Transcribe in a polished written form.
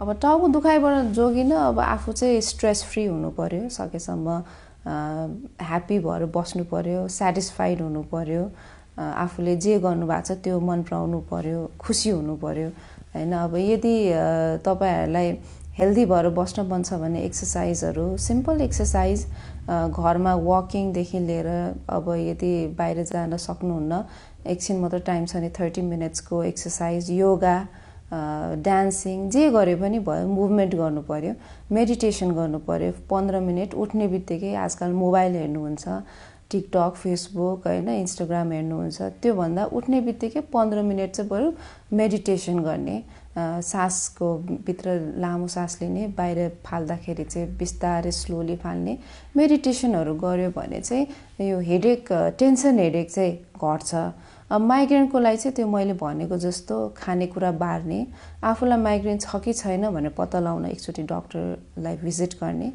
अब टाउको दुखाइबाट जोगिन अब आफू चाहिँ स्ट्रेस फ्री हुनु पर्यो, सकेसम्म ह्याप्पी भएर बस्नु पर्यो, सेटिस्फाइड हुनु पर्यो, आफूले जे गर्नुभएको छ त्यो मन पराउनु पर्यो, खुसी हुनु पर्यो हैन। अब यदि तपाईहरुलाई हेल्दी भएर बस्न मन छ भने एक्सरसाइजहरु, सिम्पल एक्सरसाइज घरमा वकिङ देखि लिएर अब यदि बाहिर जान सक्नुहुन्न, एकछिन मात्र टाइम छ भने 30 मिनेट्सको एक्सरसाइज, योगा, डान्सिङ जे गरे पनि भयो, मुभमेन्ट गर्नु पर्यो, मेडिटेसन गर्नु पर्यो। 15 मिनेट उठ्ने बित्तिकै आजकल मोबाइल हेर्नुहुन्छ, टिकटक, फेसबुक हैन, इन्स्टाग्राम हेर्नुहुन्छ, त्यो भन्दा उठ्ने बित्तिकै 15 मिनेट चाहिँ बरु मेडिटेसन गर्ने, सासको भित्र लामो सास लिने, बाहिर फाल्दाखेरि चाहिँ बिस्तारै स्लोली फाल्ने मेडिटेसनहरु गर्यो भने चाहिँ यो हेडेक, टेन्सन हेडेक चाहिँ घट्छ। अब माइग्रेनको लागि चाहिँ त्यो मैले भनेको जस्तो खानेकुरा बार्ने, आफूलाई माइग्रेन छ कि छैन भनेर पत्ता लगाउन एकचोटी डाक्टरलाई भिजिट गर्ने।